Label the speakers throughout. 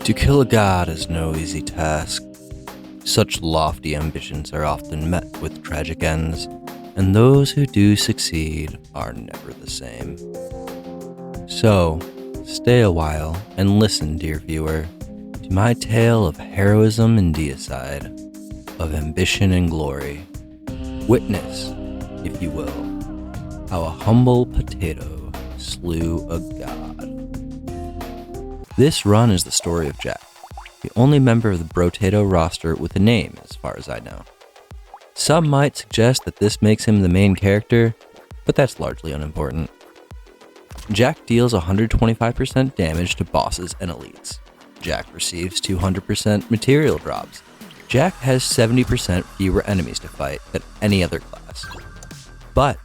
Speaker 1: To kill a god is no easy task. Such lofty ambitions are often met with tragic ends, and those who do succeed are never the same. So, stay a while and listen, dear viewer, to my tale of heroism and deicide, of ambition and glory. Witness, if you will, how a humble potato slew a god. This run is the story of Jack, the only member of the Brotato roster with a name as far as I know. Some might suggest that this makes him the main character, but that's largely unimportant. Jack deals 125% damage to bosses and elites. Jack receives 200% material drops. Jack has 70% fewer enemies to fight than any other class. But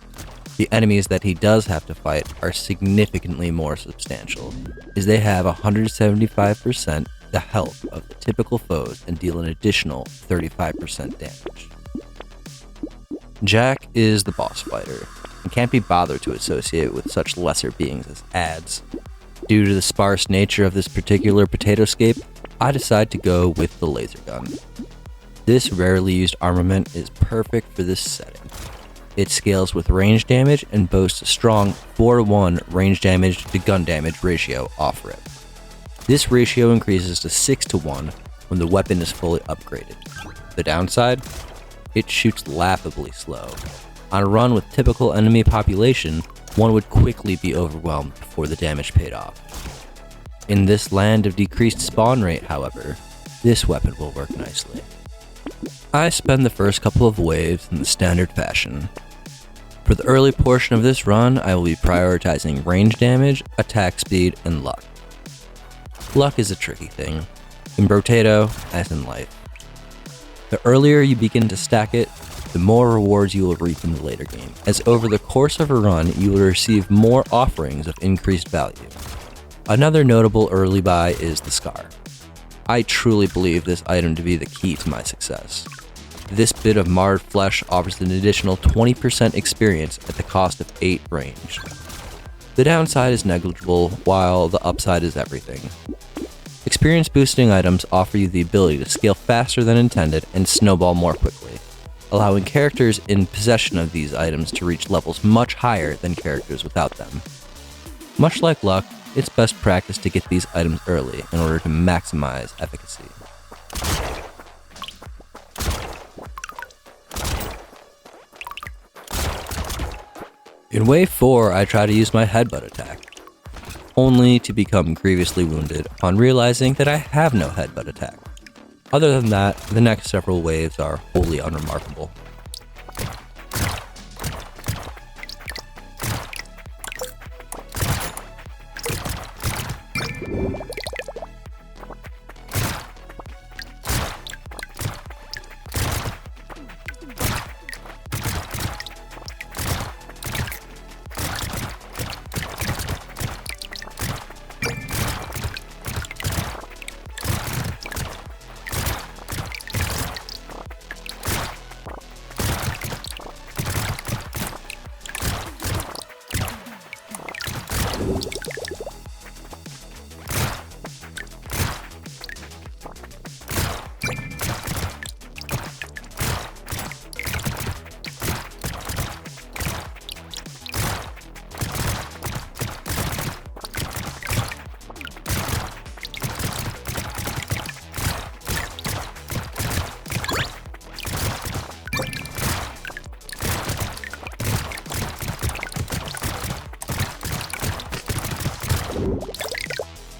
Speaker 1: the enemies that he does have to fight are significantly more substantial, as they have 175% the health of the typical foes and deal an additional 35% damage. Jack is the boss fighter, and can't be bothered to associate with such lesser beings as ads. Due to the sparse nature of this particular potatoescape, I decide to go with the laser gun. This rarely used armament is perfect for this setting. It scales with range damage and boasts a strong 4-to-1 range damage to gun damage ratio off rip. This ratio increases to 6-to-1 when the weapon is fully upgraded. The downside? It shoots laughably slow. On a run with typical enemy population, one would quickly be overwhelmed before the damage paid off. In this land of decreased spawn rate, however, this weapon will work nicely. I spend the first couple of waves in the standard fashion. For the early portion of this run, I will be prioritizing range damage, attack speed, and luck. Luck is a tricky thing, in Brotato as in life. The earlier you begin to stack it, the more rewards you will reap in the later game, as over the course of a run, you will receive more offerings of increased value. Another notable early buy is the Scar. I truly believe this item to be the key to my success. This bit of marred flesh offers an additional 20% experience at the cost of 8 range. The downside is negligible, while the upside is everything. Experience boosting items offer you the ability to scale faster than intended and snowball more quickly, allowing characters in possession of these items to reach levels much higher than characters without them. Much like luck, it's best practice to get these items early in order to maximize efficacy. In Wave 4, I try to use my headbutt attack, only to become grievously wounded upon realizing that I have no headbutt attack. Other than that, the next several waves are wholly unremarkable.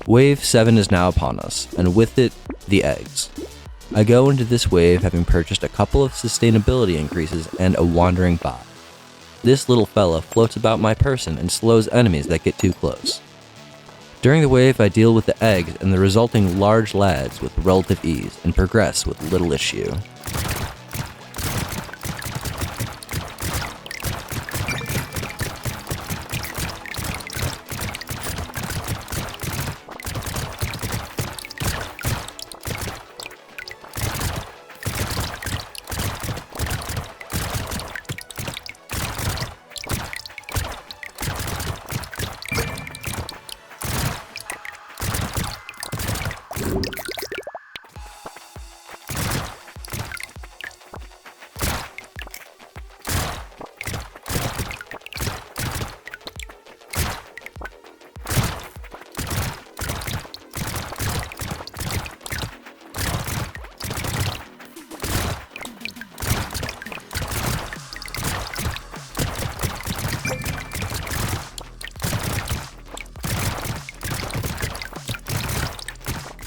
Speaker 1: Wave 7 is now upon us, and with it, the eggs. I go into this wave having purchased a couple of sustainability increases and a wandering bot. This little fella floats about my person and slows enemies that get too close. During the wave, I deal with the eggs and the resulting large lads with relative ease and progress with little issue.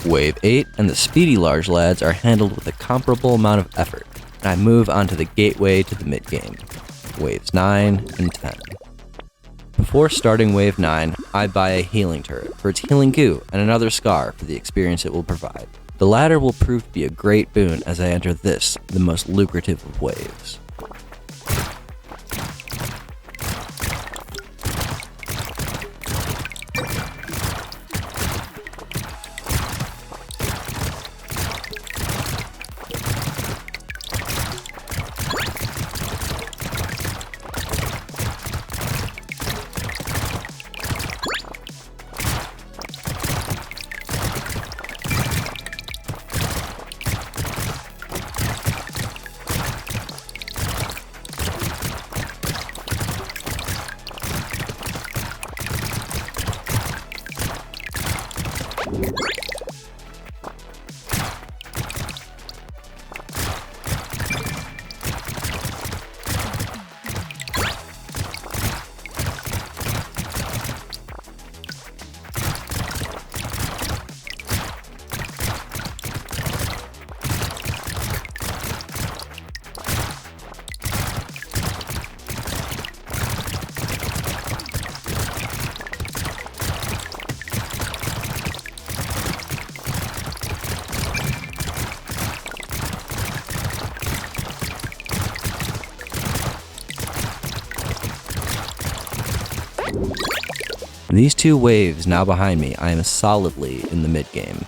Speaker 1: Wave 8 and the speedy large lads are handled with a comparable amount of effort, and I move on to the gateway to the mid-game, Waves 9 and 10. Before starting Wave 9, I buy a healing turret for its healing goo and another scar for the experience it will provide. The latter will prove to be a great boon as I enter this, the most lucrative of waves. These two waves now behind me, I am solidly in the mid-game.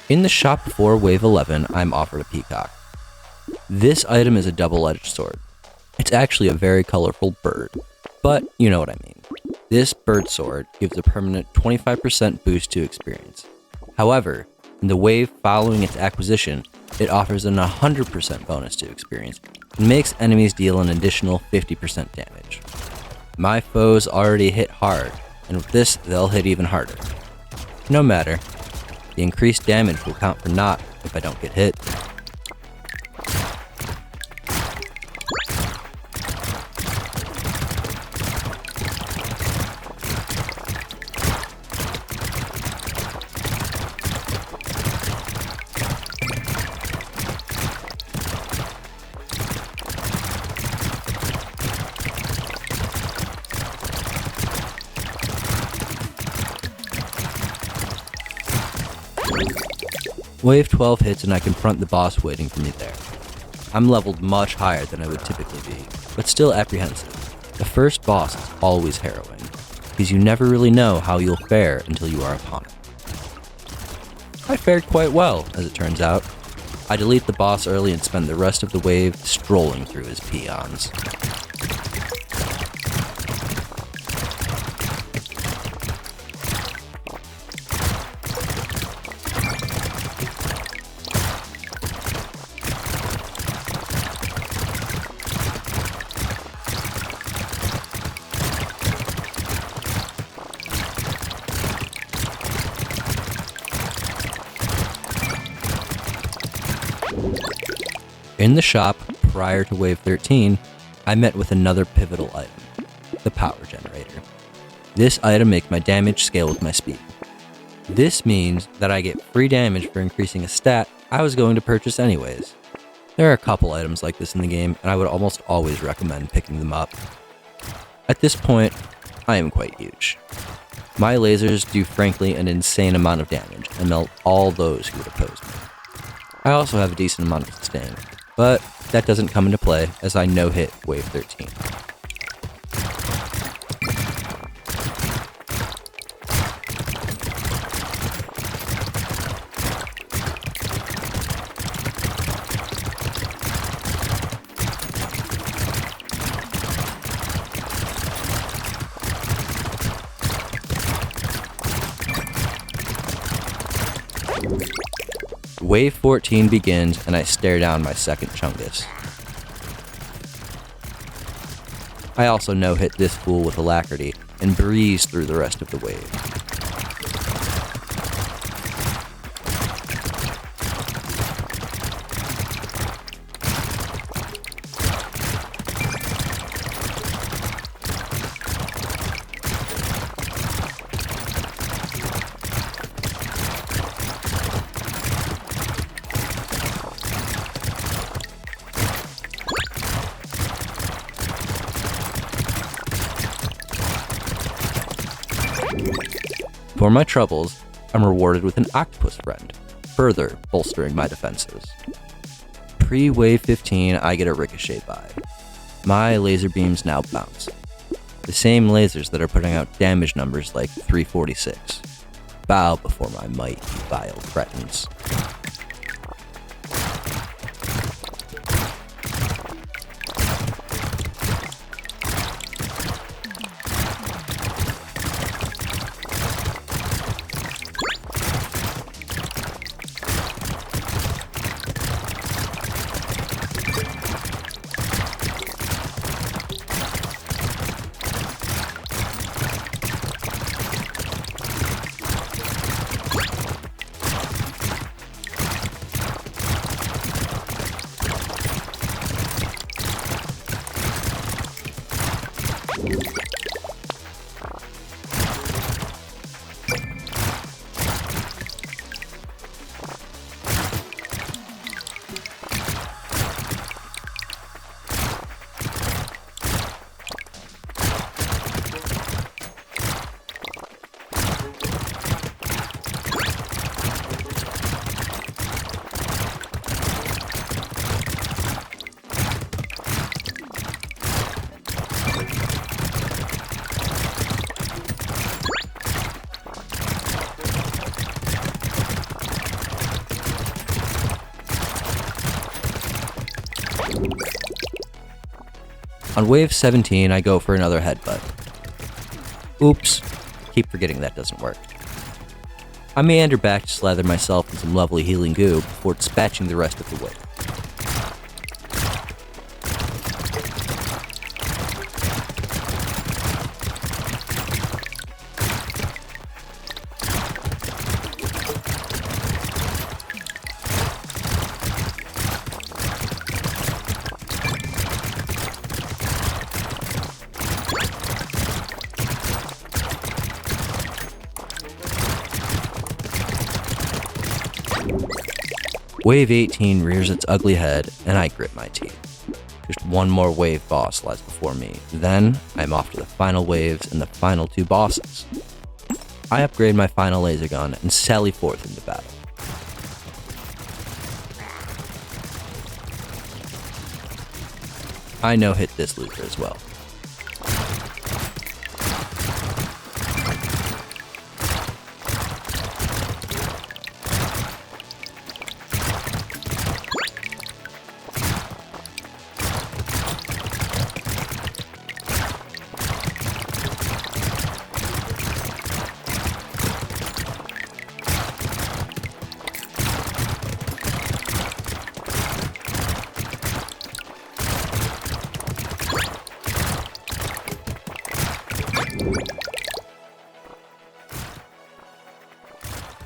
Speaker 1: In the shop before Wave 11, I'm offered a peacock. This item is a double-edged sword. It's actually a very colorful bird, but you know what I mean. This bird sword gives a permanent 25% boost to experience. However, in the wave following its acquisition, it offers an 100% bonus to experience and makes enemies deal an additional 50% damage. My foes already hit hard, and with this, they'll hit even harder. No matter, the increased damage will count for naught if I don't get hit. Wave 12 hits and I confront the boss waiting for me there. I'm leveled much higher than I would typically be, but still apprehensive. The first boss is always harrowing, because you never really know how you'll fare until you are upon it. I fared quite well, as it turns out. I delete the boss early and spend the rest of the wave strolling through his peons. In the shop, prior to Wave 13, I met with another pivotal item, the power generator. This item makes my damage scale with my speed. This means that I get free damage for increasing a stat I was going to purchase anyways. There are a couple items like this in the game, and I would almost always recommend picking them up. At this point, I am quite huge. My lasers do frankly an insane amount of damage and melt all those who would oppose me. I also have a decent amount of sustain, but that doesn't come into play as I no-hit Wave 13. Wave 14 begins, and I stare down my second Chungus. I also no-hit this fool with alacrity, and breeze through the rest of the wave. For my troubles, I'm rewarded with an octopus friend, further bolstering my defenses. Pre-wave 15, I get a ricochet vibe. My laser beams now bounce. The same lasers that are putting out damage numbers like 346. Bow before my might, you vile cretins. On wave 17, I go for another headbutt. Oops, keep forgetting that doesn't work. I meander back to slather myself in some lovely healing goo before dispatching the rest of the wave. Wave 18 rears its ugly head, and I grit my teeth. Just one more wave boss lies before me. Then, I'm off to the final waves and the final two bosses. I upgrade my final laser gun and sally forth into battle. I no-hit this loser as well.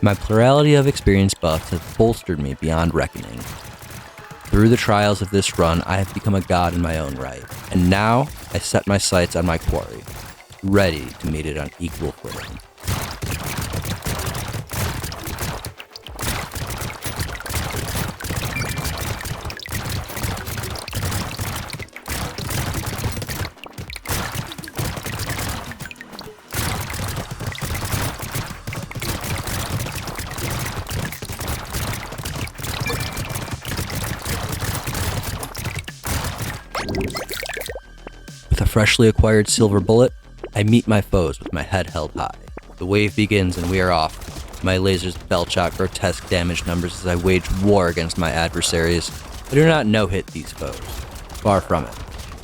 Speaker 1: My plurality of experience buffs have bolstered me beyond reckoning. Through the trials of this run, I have become a god in my own right, and now I set my sights on my quarry, ready to meet it on equal footing. With a freshly acquired silver bullet, I meet my foes with my head held high. The wave begins and we are off. My lasers belch out grotesque damage numbers as I wage war against my adversaries. I do not no-hit these foes. Far from it.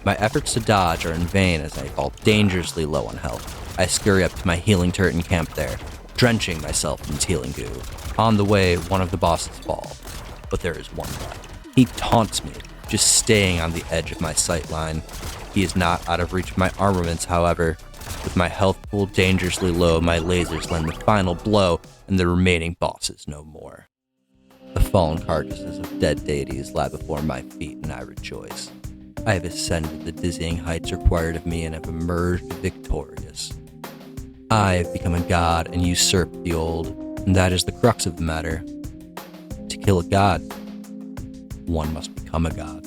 Speaker 1: My efforts to dodge are in vain as I fall dangerously low on health. I scurry up to my healing turret and camp there, drenching myself in its healing goo. On the way, one of the bosses fall, but there is one left. He taunts me, just staying on the edge of my sight line. He is not out of reach of my armaments, however. With my health pool dangerously low, my lasers lend the final blow, and the remaining boss is no more. The fallen carcasses of dead deities lie before my feet, and I rejoice. I have ascended the dizzying heights required of me and have emerged victorious. I have become a god and usurped the old, and that is the crux of the matter. To kill a god, one must become a god.